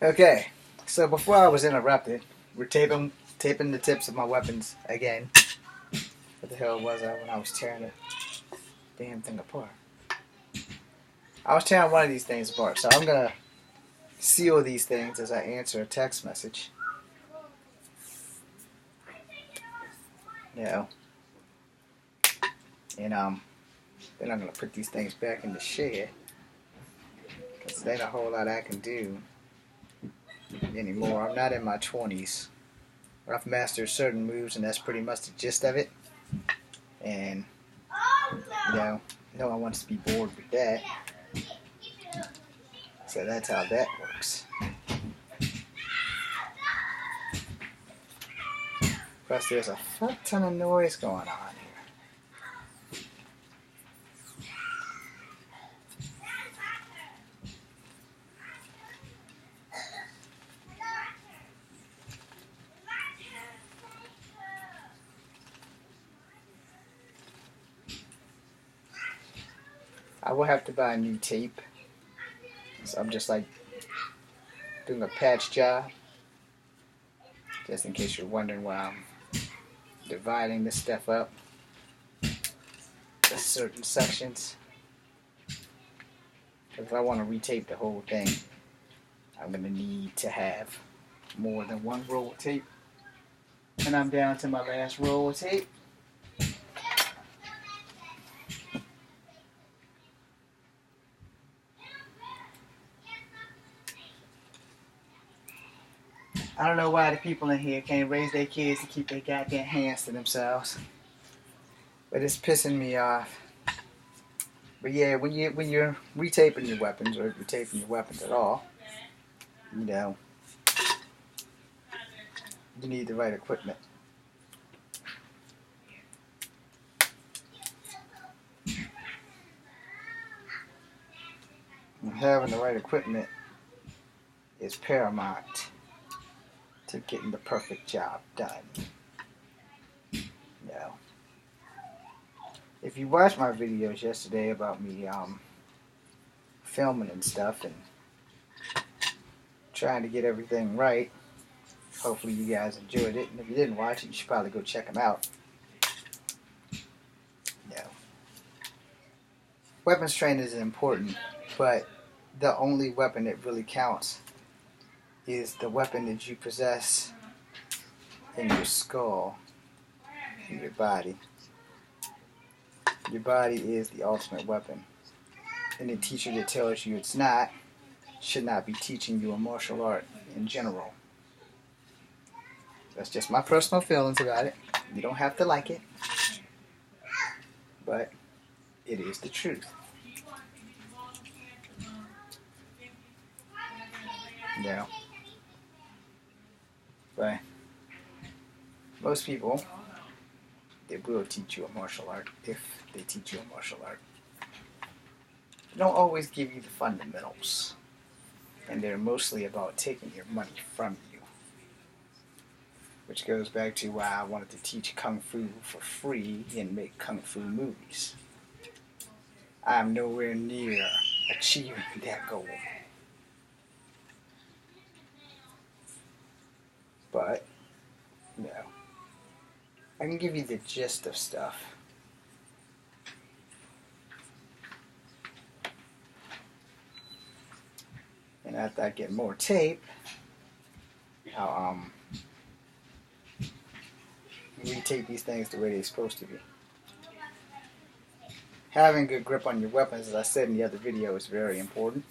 Okay, so before I was interrupted, we're taping the tips of my weapons again. What the hell was I when I was tearing the damn thing apart? I was tearing one of these things apart, so I'm gonna seal these things as I answer a text message. You know, and then I'm gonna put these things back in the shed because there ain't a whole lot I can do anymore. I'm not in my 20s. I've mastered certain moves, and that's pretty much the gist of it. And no one wants to be bored with that. So that's how that works. Plus, there's a fuck ton of noise going on here. I will have to buy a new tape. So I'm just like doing a patch job. Just in case you're wondering why I'm dividing this stuff up into certain sections. Because if I want to retape the whole thing, I'm going to need to have more than one roll of tape. And I'm down to my last roll of tape. I don't know why the people in here can't raise their kids to keep their goddamn hands to themselves. But it's pissing me off. But yeah, when you're retaping your weapons, or if you're taping your weapons at all, you need the right equipment. And having the right equipment is paramount to getting the perfect job done. If you watched my videos yesterday about me filming and stuff and trying to get everything right, hopefully you guys enjoyed it. And if you didn't watch it, you should probably go check them out. Weapons training is important, but the only weapon that really counts is the weapon that you possess in your skull, in your body. Your body is the ultimate weapon. And the teacher that tells you it's not should not be teaching you a martial art in general. That's just my personal feelings about it. You don't have to like it, but it is the truth. But most people, they will teach you a martial art if they teach you a martial art. They don't always give you the fundamentals, and they're mostly about taking your money from you. Which goes back to why I wanted to teach Kung Fu for free and make Kung Fu movies. I'm nowhere near achieving that goal. But, I can give you the gist of stuff. And after I get more tape, I'll retape these things the way they're supposed to be. Having good grip on your weapons, as I said in the other video, is very important.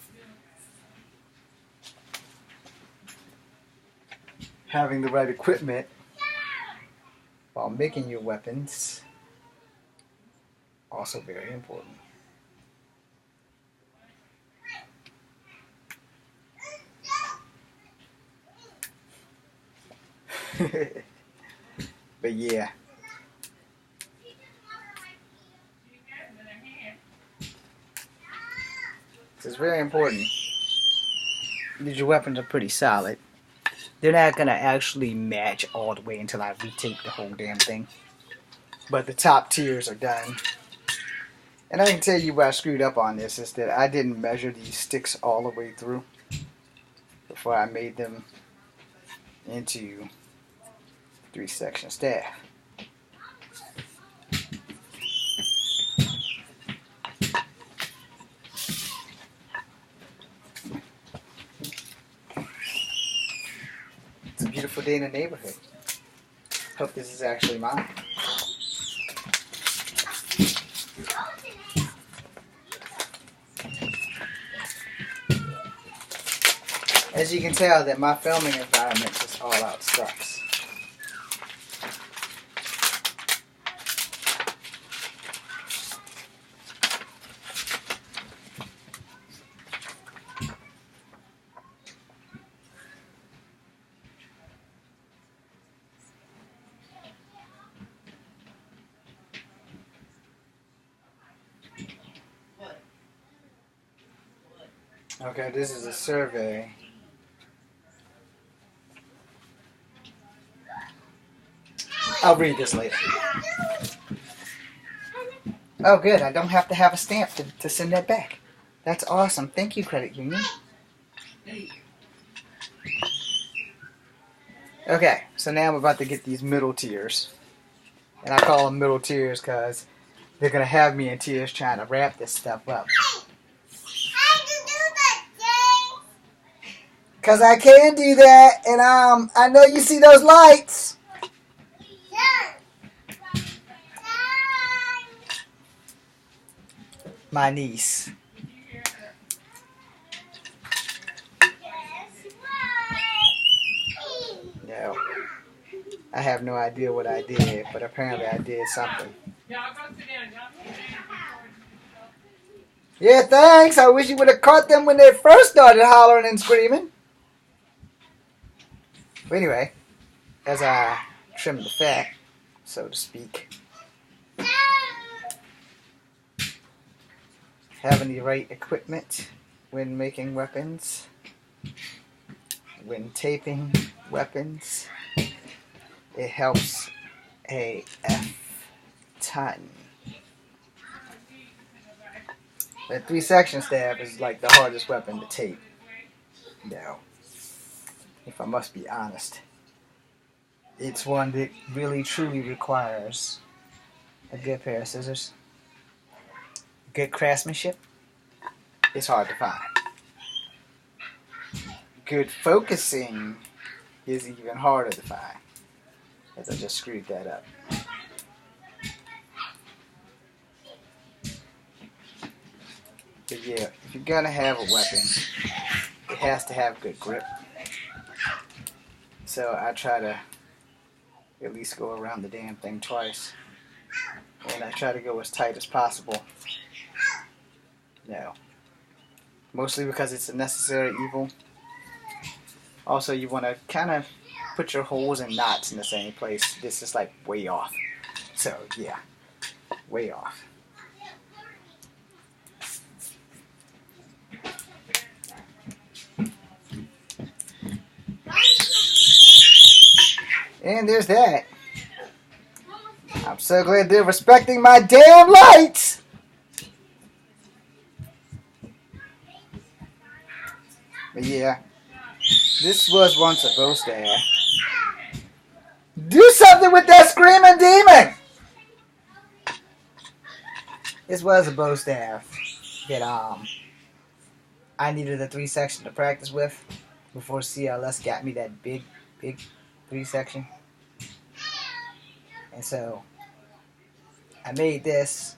Having the right equipment while making your weapons, also very important. But yeah. So it's very important that your weapons are pretty solid. They're not going to actually match all the way until I retape the whole damn thing. But the top tiers are done. And I can tell you where I screwed up on this is that I didn't measure these sticks all the way through before I made them into 3-section staff. It's a beautiful day in the neighborhood. Hope this is actually mine. As you can tell, that my filming environment just all out sucks. Okay, this is a survey. I'll read this later. Oh, good. I don't have to have a stamp to send that back. That's awesome. Thank you, credit union. Okay, so now I'm about to get these middle tiers. And I call them middle tiers because they're going to have me in tears trying to wrap this stuff up. Because I can do that, and I know you see those lights. My niece. No. I have no idea what I did, but apparently I did something. Yeah, thanks. I wish you would have caught them when they first started hollering and screaming. But anyway, as I trim the fat, so to speak, having the right equipment when making weapons, when taping weapons, it helps a ton. The 3-section staff is like the hardest weapon to tape. No. If I must be honest. It's one that really truly requires a good pair of scissors. Good craftsmanship is hard to find. Good focusing is even harder to find. As I just screwed that up. But yeah, if you're gonna have a weapon, it has to have good grip. So I try to at least go around the damn thing twice. And I try to go as tight as possible. No. Mostly because it's a necessary evil. Also, you want to kind of put your holes and knots in the same place. This is like way off. So, yeah. Way off. And there's that. I'm so glad they're respecting my damn lights! But yeah, this was once a bow staff. Do something with that screaming demon! This was a bow staff that I needed a 3-section to practice with before CLS got me that big 3-section. And so I made this.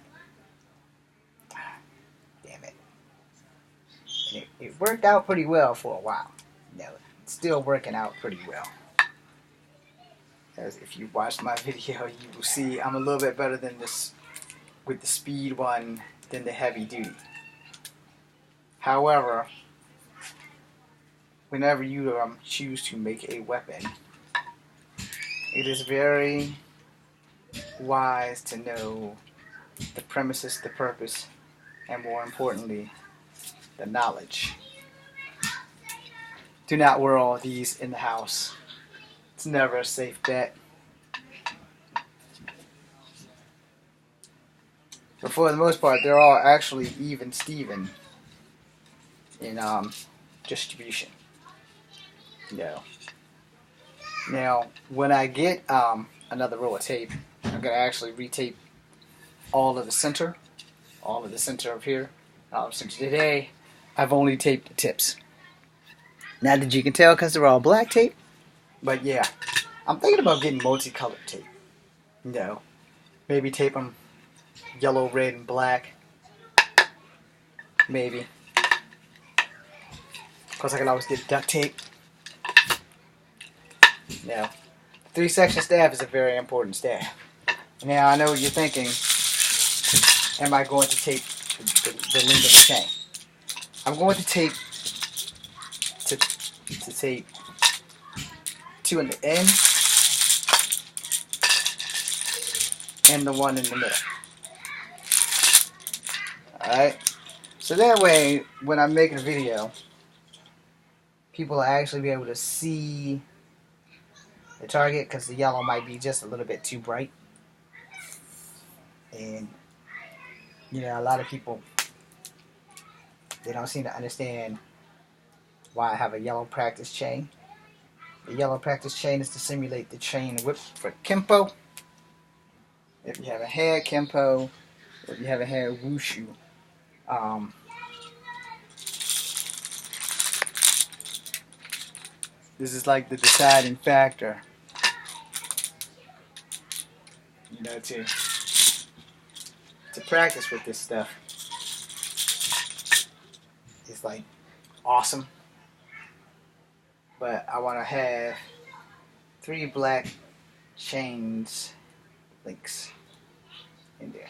Damn it. And it worked out pretty well for a while. No, it's still working out pretty well. As if you watched my video, you will see I'm a little bit better than this with the speed one than the heavy duty. However, whenever you choose to make a weapon, it is very wise to know the premises, the purpose, and more importantly, the knowledge. Do not wear all these in the house. It's never a safe bet. But for the most part, they're all actually even Steven in distribution. No. Now, when I get another roll of tape, I'm going to actually retape all of the center of here. Since today, I've only taped the tips. Not that you can tell because they're all black tape, but yeah, I'm thinking about getting multicolored tape. No, maybe tape them yellow, red, and black. Maybe. Of course, I can always get duct tape. Now, 3-section staff is a very important staff. Now, I know what you're thinking. Am I going to tape the length of the chain? I'm going to tape to tape 2 in the end and the 1 in the middle. Alright? So that way, when I'm making a video, people will actually be able to see the target because the yellow might be just a little bit too bright. And, you know, a lot of people, they don't seem to understand why I have a yellow practice chain. The yellow practice chain is to simulate the chain whip for Kempo. If you haven't had Kempo, or if you haven't had Wushu, this is like the deciding factor, you know, to practice with this stuff. It's like awesome, but I want to have 3 black chains links in there.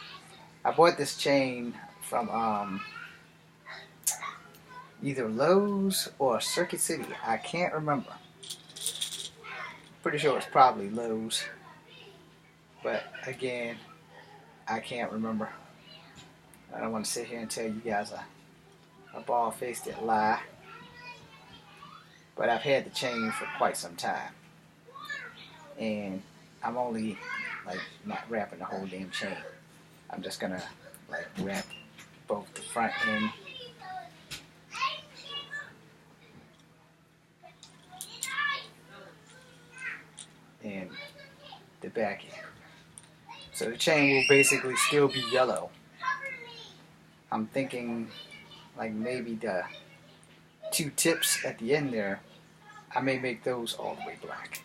I bought this chain from either Lowe's or Circuit City. I can't remember. Pretty sure it's probably Lowe's, but again, I can't remember. I don't want to sit here and tell you guys a bald-faced lie, but I've had the chain for quite some time, and I'm only like not wrapping the whole damn chain. I'm just gonna like wrap both the front end and the back end. So the chain will basically still be yellow. I'm thinking like maybe the 2 tips at the end there, I may make those all the way black.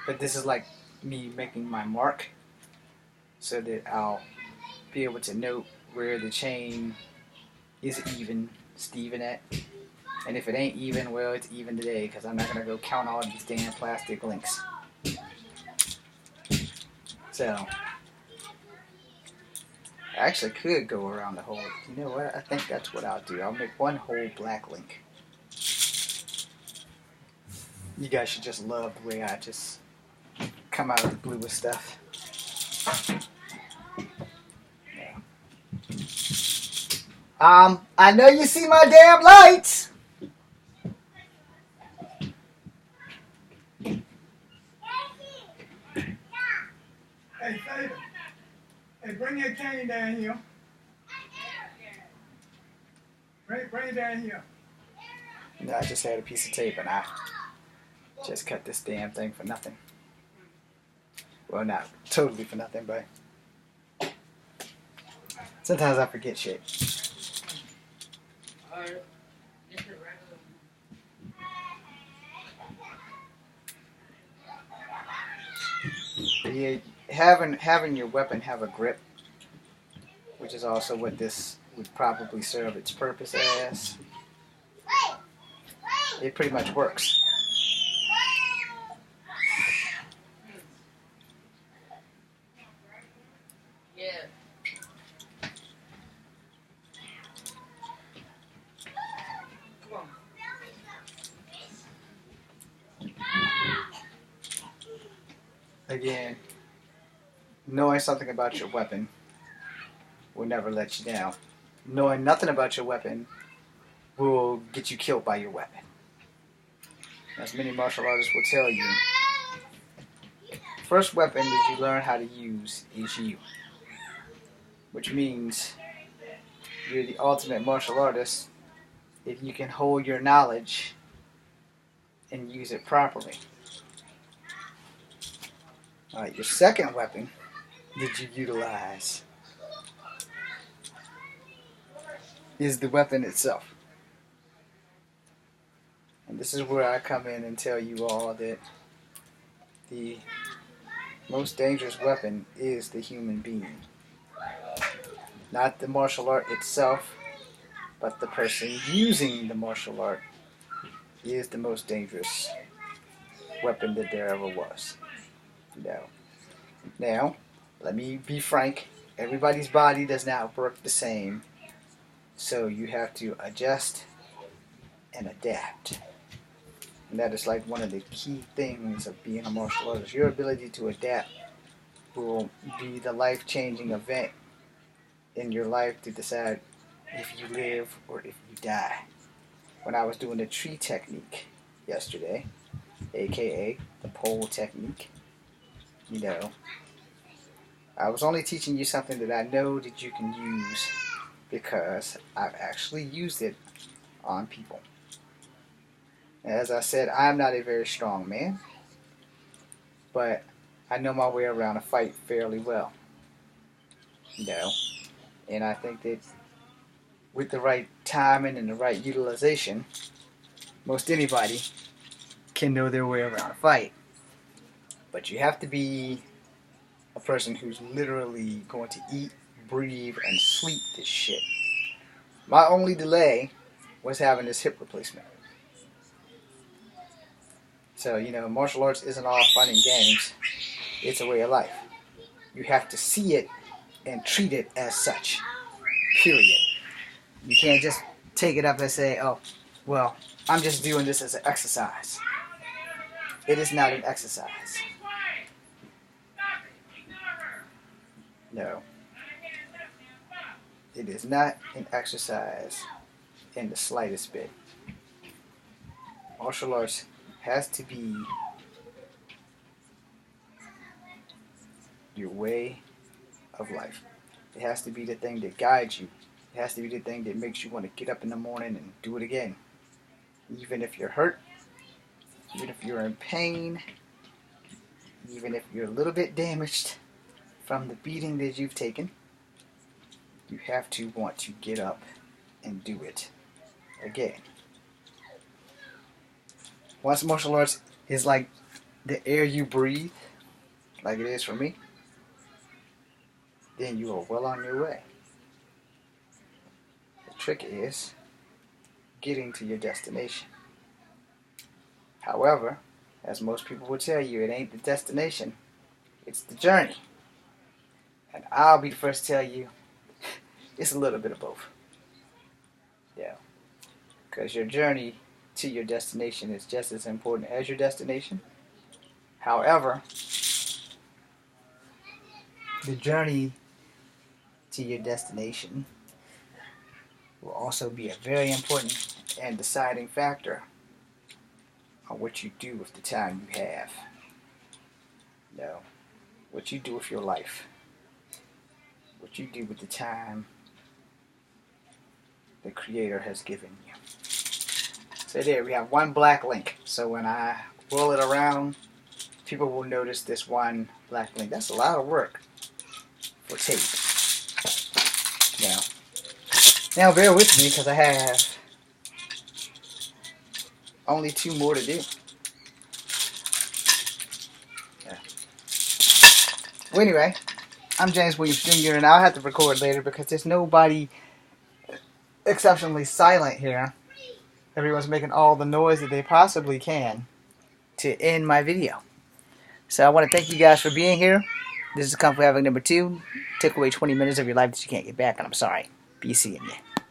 But this is like me making my mark so that I'll be able to note where the chain is even, Steven at. And if it ain't even, well, it's even today, because I'm not going to go count all these damn plastic links. So, I actually could go around the whole, you know what, I think that's what I'll do. I'll make 1 whole black link. You guys should just love the way I just come out of the blue with stuff. Yeah. I know you see my damn lights! Hey, Fader. Hey, bring that cane down here. Bring it down here. No, I just had a piece of tape and I just cut this damn thing for nothing. Well, not totally for nothing, but sometimes I forget shit. Yeah, having your weapon have a grip, which is also what this would probably serve its purpose as. It pretty much works. Yeah. Come on. Again, knowing something about your weapon will never let you down. Knowing nothing about your weapon will get you killed by your weapon. As many martial artists will tell you, first weapon that you learn how to use is you. Which means you're the ultimate martial artist if you can hold your knowledge and use it properly. Alright, your second weapon that you utilize is the weapon itself. And this is where I come in and tell you all that the most dangerous weapon is the human being. Not the martial art itself, but the person using the martial art is the most dangerous weapon that there ever was. Now, let me be frank. Everybody's body does not work the same. So you have to adjust and adapt. And that is like one of the key things of being a martial artist. Your ability to adapt will be the life-changing event in your life to decide if you live or if you die. When I was doing the tree technique yesterday, aka the pole technique, I was only teaching you something that I know that you can use because I've actually used it on people. As I said, I'm not a very strong man, but I know my way around a fight fairly well. And I think that with the right timing and the right utilization, most anybody can know their way around a fight. But you have to be a person who's literally going to eat, breathe, and sleep this shit. My only delay was having this hip replacement. So, martial arts isn't all fun and games. It's a way of life. You have to see it and treat it as such. Period. You can't just take it up and say, oh, well, I'm just doing this as an exercise. It is not an exercise. No. It is not an exercise in the slightest bit. Martial arts has to be your way of life. It has to be the thing that guides you. It has to be the thing that makes you want to get up in the morning and do it again. Even if you're hurt, even if you're in pain, even if you're a little bit damaged from the beating that you've taken, you have to want to get up and do it again. Once martial arts is like the air you breathe, like it is for me, then you are well on your way. The trick is getting to your destination. However, as most people will tell you, it ain't the destination, it's the journey. And I'll be the first to tell you, it's a little bit of both. Yeah. Because your journey to your destination is just as important as your destination. However, the journey to your destination will also be a very important and deciding factor on what you do with the time you have. What you do with your life. What you do with the time the Creator has given you. So there we have one black link. So when I roll it around, people will notice this one black link. That's a lot of work for tape. Now bear with me because I have only 2 more to do. Well, anyway, I'm James Williams Jr. and I'll have to record later because there's nobody exceptionally silent here. Everyone's making all the noise that they possibly can to end my video. So I want to thank you guys for being here. This is Kung Fu Havoc number 2. Took away 20 minutes of your life that you can't get back, and I'm sorry. Be seeing you.